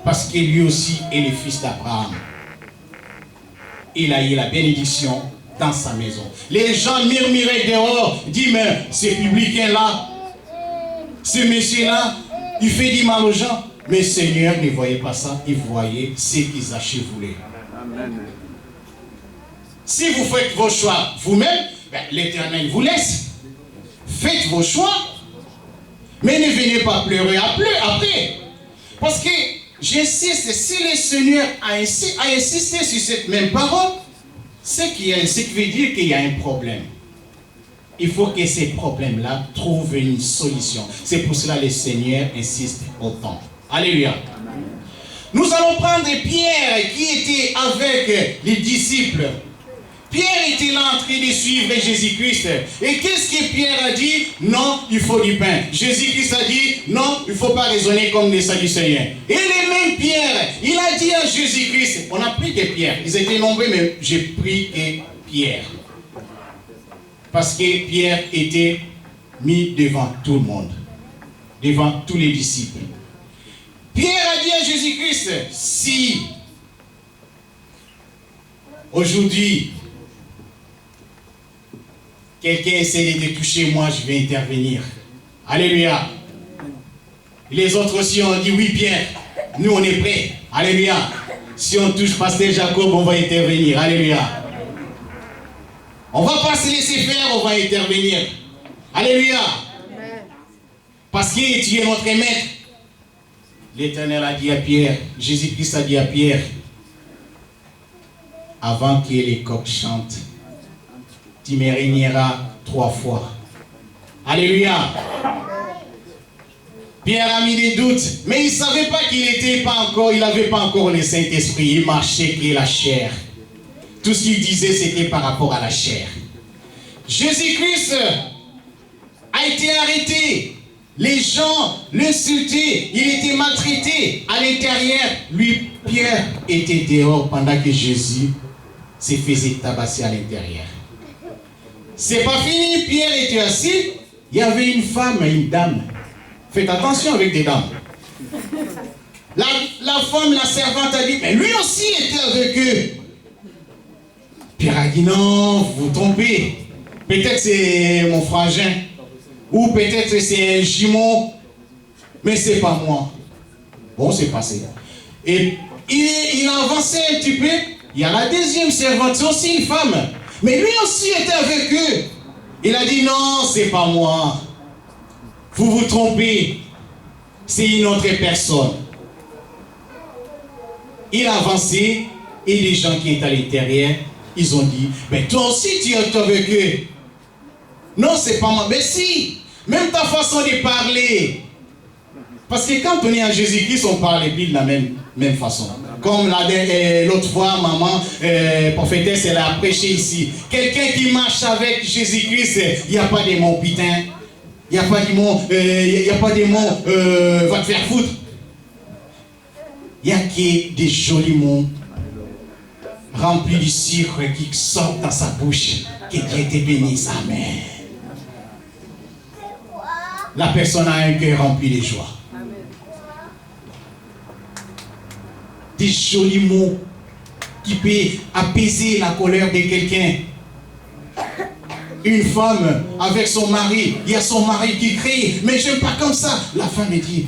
Parce que lui aussi est le fils d'Abraham. Il a eu la bénédiction dans sa maison. Les gens murmuraient dehors, disent, mais ce publicain-là, ce monsieur-là, il fait du mal aux gens. Mais le Seigneur ne voyait pas ça, il voyait ce qu'Isaïe voulait. Amen. Si vous faites vos choix vous-même, ben, l'Éternel vous laisse. Faites vos choix. Mais ne venez pas pleurer après. Parce que j'insiste, si le Seigneur a insisté sur cette même parole, c'est qui veut dire qu'il y a un problème. Il faut que ces problèmes-là trouvent une solution. C'est pour cela que le Seigneur insiste autant. Alléluia. Nous allons prendre Pierre qui était avec les disciples. Pierre était là en train de suivre Jésus-Christ. Et qu'est-ce que Pierre a dit? Non, il faut du pain. Jésus-Christ a dit, non, il ne faut pas raisonner comme les Sadducéens. Et le même Pierre, il a dit à Jésus-Christ, on a pris que Pierre, ils étaient nombreux, mais j'ai pris que Pierre. Parce que Pierre était mis devant tout le monde, devant tous les disciples. Pierre a dit à Jésus-Christ, si aujourd'hui quelqu'un essaie de toucher moi, je vais intervenir. Alléluia. Les autres aussi ont dit, oui Pierre, nous on est prêts. Alléluia. Si on touche Pasteur Jacob, on va intervenir. Alléluia. On ne va pas se laisser faire, on va intervenir. Alléluia. Parce que tu es notre maître. L'Éternel a dit à Pierre, Jésus-Christ a dit à Pierre, avant que les coqs chantent, tu me régneras 3 fois. Alléluia. Pierre a mis des doutes, mais il ne savait pas qu'il n'avait pas encore le Saint-Esprit. Il marchait que la chair. Tout ce qu'il disait, c'était par rapport à la chair. Jésus-Christ a été arrêté. Les gens l'insultaient. Il était maltraité à l'intérieur. Lui, Pierre, était dehors pendant que Jésus se faisait tabasser à l'intérieur. C'est pas fini. Pierre était assis. Il y avait une femme et une dame. Faites attention avec des dames. La femme, la servante a dit, mais lui aussi était avec eux. Pierre a dit, non, vous vous trompez. Peut-être c'est mon frangin. Ou peut-être c'est un jumeau. Mais c'est pas moi. Bon, c'est passé. Et il a avancé un petit peu. Il y a la deuxième servante, c'est aussi une femme. Mais lui aussi était avec eux. Il a dit, non, c'est pas moi. Vous vous trompez. C'est une autre personne. Il a avancé. Et les gens qui étaient à l'intérieur, ils ont dit, mais toi aussi tu es avec eux. Non, c'est pas moi. Mais si, même ta façon de parler. Parce que quand on est en Jésus-Christ, on parle plus de la même façon. Comme l'autre fois, maman, prophétesse, elle a prêché ici. Quelqu'un qui marche avec Jésus-Christ, il n'y a pas de mots putain. Il n'y a pas de mots, va te faire foutre. Il n'y a que des jolis mots remplis du sucre qui sortent dans sa bouche. Que Dieu te bénisse. Amen. La personne a un cœur rempli de joie. Des jolis mots qui peuvent apaiser la colère de quelqu'un. Une femme avec son mari, il y a son mari qui crie, mais je n'aime pas comme ça. La femme dit,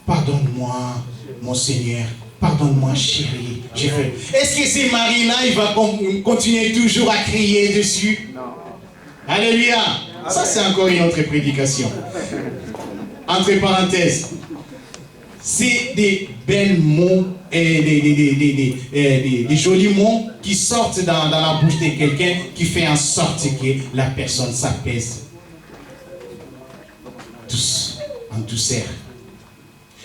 pardonne-moi, mon Seigneur, pardonne-moi, chérie. Est-ce que ce mari-là, il va continuer toujours à crier dessus? Non. Alléluia. Ça, c'est encore une autre prédication. Entre parenthèses, c'est des belles mots et des jolis mots qui sortent dans la bouche de quelqu'un qui fait en sorte que la personne s'apaise en douceur.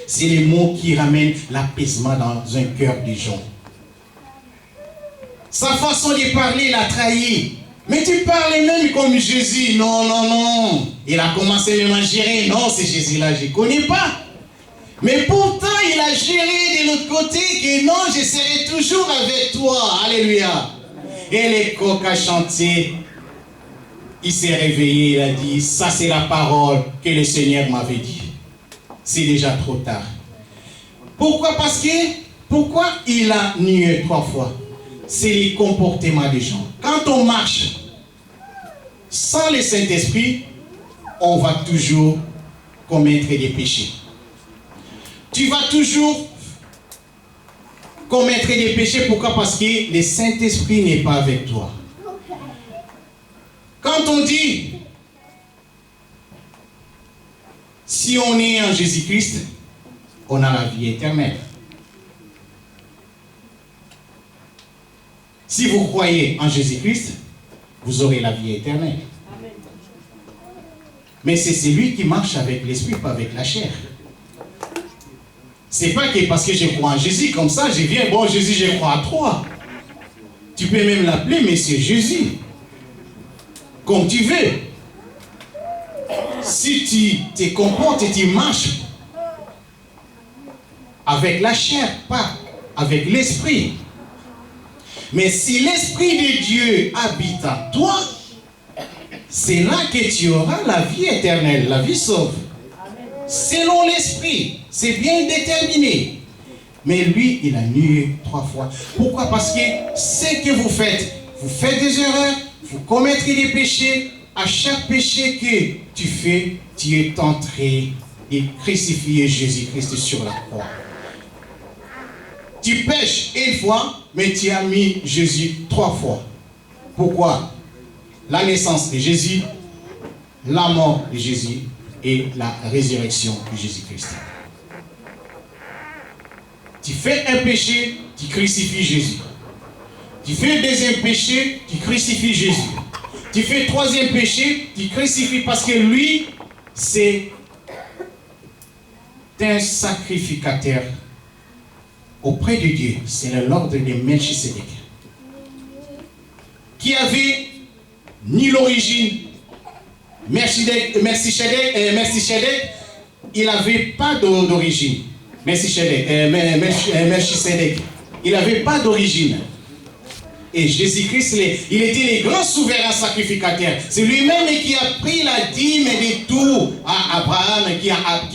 C'est les mots qui ramènent l'apaisement dans un cœur des gens. Sa façon de parler l'a trahi. Mais tu parles même comme Jésus. Non, non, non. Il a commencé même à gérer. Non, c'est Jésus-là, je ne connais pas. Mais pourtant, il a géré de l'autre côté que non, je serai toujours avec toi. Alléluia. Et les coqs a chanté. Il s'est réveillé, il a dit, ça c'est la parole que le Seigneur m'avait dit. C'est déjà trop tard. Pourquoi il a nié 3 fois? C'est les comportements des gens. Quand on marche sans le Saint-Esprit, on va toujours commettre des péchés. Tu vas toujours commettre des péchés. Pourquoi? Parce que le Saint-Esprit n'est pas avec toi. Quand on dit, si on est en Jésus-Christ, on a la vie éternelle. Si vous croyez en Jésus-Christ, vous aurez la vie éternelle. Mais c'est celui qui marche avec l'esprit, pas avec la chair. C'est pas que parce que je crois en Jésus, comme ça, je viens, bon Jésus, je crois à toi. Tu peux même l'appeler Monsieur Jésus. Comme tu veux. Si tu te comportes et tu marches avec la chair, pas avec l'esprit. Mais si l'Esprit de Dieu habite en toi, c'est là que tu auras la vie éternelle, la vie sauve. Selon l'Esprit, c'est bien déterminé. Mais lui, il a nié 3 fois. Pourquoi? Parce que ce que vous faites des erreurs, vous commettrez des péchés. À chaque péché que tu fais, tu es en train de crucifier Jésus-Christ sur la croix. Tu pêches 1 fois, mais tu as mis Jésus 3 fois. Pourquoi? La naissance de Jésus, la mort de Jésus et la résurrection de Jésus-Christ. Tu fais un péché, tu crucifies Jésus. Tu fais un deuxième péché, tu crucifies Jésus. Tu fais 3e péché, tu crucifies parce que lui, c'est un sacrificateur auprès de Dieu. C'est l'ordre de Melchisedec, qui avait ni l'origine. Melchisedec, il n'avait pas d'origine. Melchisedec, il n'avait pas d'origine. Et Jésus-Christ, il était le grand souverain sacrificateur. C'est lui-même qui a pris la dîme de tout à Abraham, qui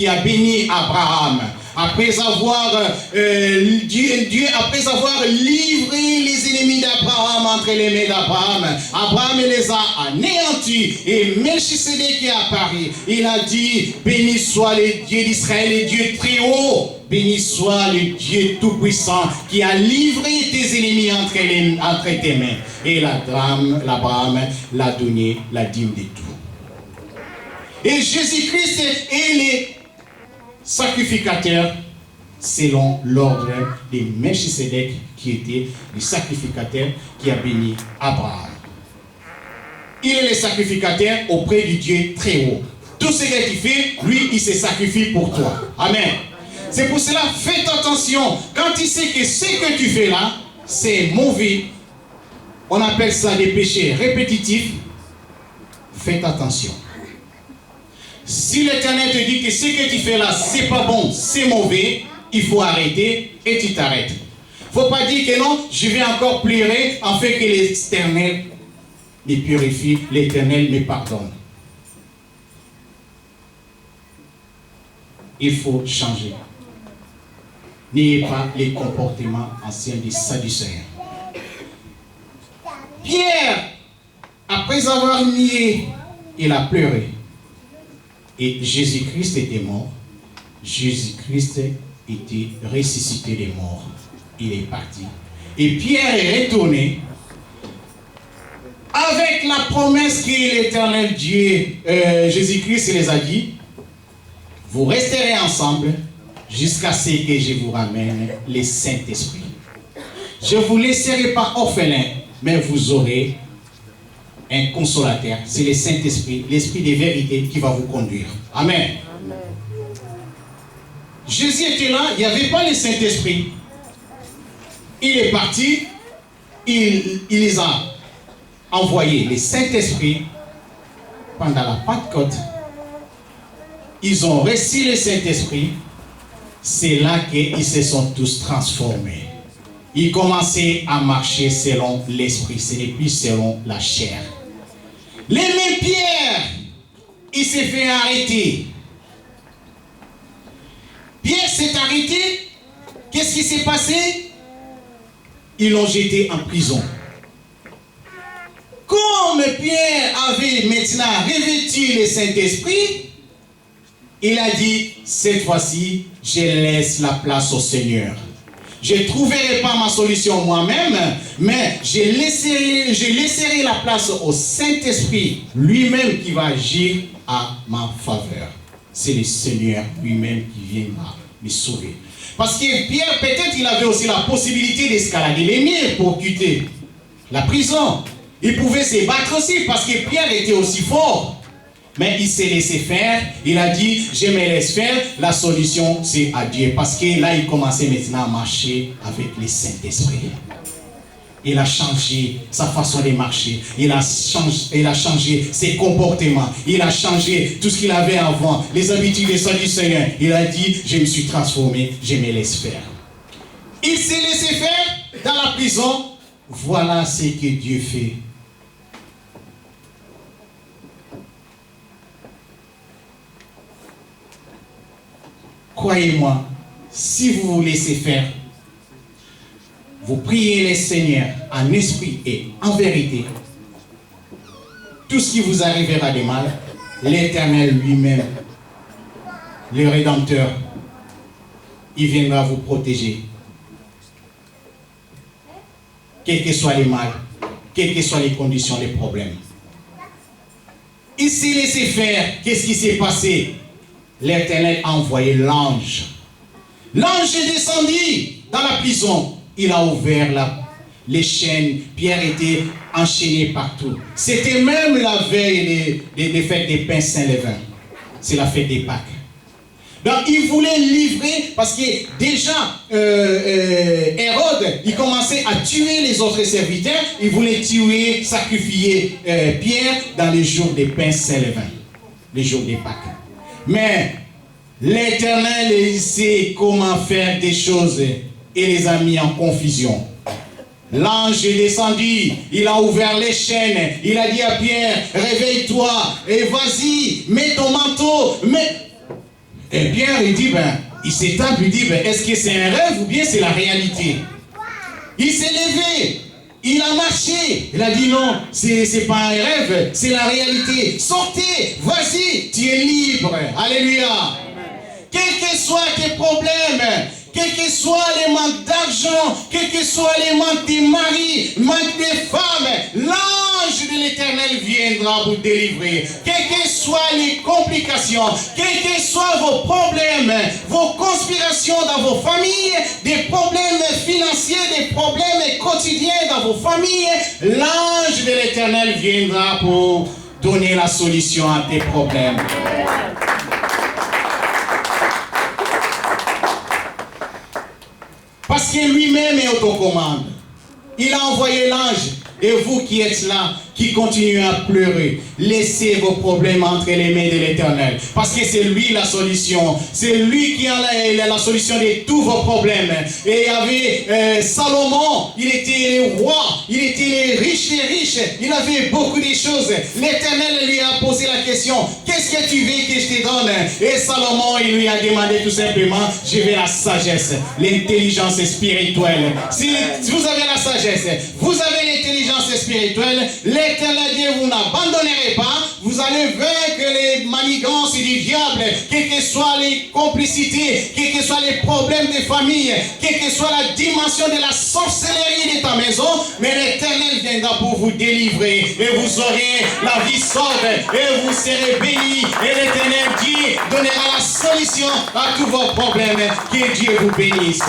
a béni Abraham. Après avoir, après avoir livré les ennemis d'Abraham entre les mains d'Abraham, Abraham les a anéantis. Et Melchisedec est apparu. Il a dit, béni soit le Dieu d'Israël, le Dieu très haut. Béni soit le Dieu tout-puissant qui a livré tes ennemis entre tes mains. Et l'Abraham l'a donné la dîme de tout. Et Jésus-Christ est le sacrificateur selon l'ordre de Melchisedec, qui était le sacrificateur qui a béni Abraham. Il est le sacrificateur auprès du Dieu très haut. Tout ce qu'il fait, lui, il se sacrifie pour toi. Amen. C'est pour cela, faites attention. Quand tu sais que ce que tu fais là, c'est mauvais, on appelle ça des péchés répétitifs, faites attention. Si l'Éternel te dit que ce que tu fais là, c'est pas bon, c'est mauvais, il faut arrêter et tu t'arrêtes. Il ne faut pas dire que non, je vais encore pleurer en fait que l'Éternel me purifie, l'Éternel me pardonne. Il faut changer. N'ayez pas les comportements anciens des Sadducéens. Pierre, après avoir nié, il a pleuré. Et Jésus-Christ était mort. Jésus-Christ était ressuscité des morts. Il est parti. Et Pierre est retourné avec la promesse que l'Éternel Dieu, Jésus-Christ les a dit. Vous resterez ensemble jusqu'à ce que je vous ramène le Saint-Esprit. Je ne vous laisserai pas orphelin, mais vous aurez un consolateur. C'est le Saint-Esprit, l'Esprit de vérité qui va vous conduire. Amen. Amen. Jésus était là, il n'y avait pas le Saint-Esprit. Il est parti, il les a envoyés, le Saint-Esprit, pendant la Pentecôte. Ils ont reçu le Saint-Esprit. C'est là qu'ils se sont tous transformés. Ils commençaient à marcher selon l'Esprit, ce n'est plus selon la chair. Les mêmes Pierre, il s'est fait arrêter. Pierre s'est arrêté qu'est-ce qui s'est passé? Ils l'ont jeté en prison. Comme Pierre avait maintenant revêtu le Saint-Esprit, il a dit, cette fois-ci, je laisse la place au Seigneur. Je ne trouverai pas ma solution moi-même, mais je laisserai la place au Saint-Esprit, lui-même qui va agir à ma faveur. C'est le Seigneur lui-même qui viendra me sauver. Parce que Pierre, peut-être, il avait aussi la possibilité d'escalader les murs pour quitter la prison. Il pouvait se battre aussi, parce que Pierre était aussi fort. Mais il s'est laissé faire. Il a dit, je me laisse faire. La solution, c'est à Dieu. Parce que là, il commençait maintenant à marcher avec le Saint-Esprit. Il a changé sa façon de marcher. Il a changé ses comportements. Il a changé tout ce qu'il avait avant. Les habitudes et ça du Seigneur. Il a dit, je me suis transformé, je me laisse faire. Il s'est laissé faire dans la prison. Voilà ce que Dieu fait. Croyez-moi, si vous vous laissez faire, vous priez le Seigneur en esprit et en vérité, tout ce qui vous arrivera de mal, l'Éternel lui-même, le Rédempteur, il viendra vous protéger. Quels que soient les mal, quelles que soient les conditions, les problèmes. Il s'est laissé faire. Qu'est-ce qui s'est passé? L'Éternel a envoyé l'ange. L'ange est descendu dans la prison. Il a ouvert les chaînes. Pierre était enchaîné partout. C'était même la veille des fêtes des pains Saint-Lévin. C'est la fête des Pâques. Donc il voulait livrer, parce que déjà Hérode, il commençait à tuer les autres serviteurs. Il voulait tuer, sacrifier Pierre dans les jours des pains Saint-Lévin, les jours des Pâques. Mais l'Éternel, il sait comment faire des choses et les a mis en confusion. L'ange est descendu, il a ouvert les chaînes, il a dit à Pierre, réveille-toi et vas-y, mets ton manteau. Et Pierre, il dit, il s'étape, il dit, est-ce que c'est un rêve ou bien c'est la réalité? Il s'est levé. Il a marché. Il a dit non, c'est pas un rêve, c'est la réalité. Sortez, vas-y, tu es libre. Alléluia. Quels que soient tes problèmes, quels que soient les manques d'argent, quels que soient les manques des maris, manques des femmes, l'ange de l'Éternel viendra vous délivrer. Quelles que soient les complications, quels que soient vos problèmes, vos conspirations dans vos familles, des problèmes financiers, des problèmes quotidiens dans vos familles, l'ange de l'Éternel viendra pour donner la solution à tes problèmes. Parce que lui-même est autocommande. Il a envoyé l'ange. Et vous qui êtes là, qui continuez à pleurer, laissez vos problèmes entre les mains de l'Éternel. Parce que c'est lui la solution. C'est lui qui a la solution de tous vos problèmes. Et il y avait Salomon, il était le roi, il était riche et riche. Il avait beaucoup de choses. L'Éternel lui a posé la question, qu'est-ce que tu veux que je te donne? Et Salomon, il lui a demandé tout simplement, je veux la sagesse, l'intelligence spirituelle. Si vous avez la sagesse, vous avez l'intelligence spirituelle, l'Éternel Dieu vous n'abandonnerez pas, vous allez vaincre les manigances du diable, quelles que soient les complicités, quels que soient les problèmes de famille, quelle que soit la dimension de la sorcellerie de ta maison, mais l'Éternel viendra pour vous délivrer et vous aurez la vie sauve et vous serez bénis et l'Éternel Dieu donnera la solution à tous vos problèmes. Que Dieu vous bénisse.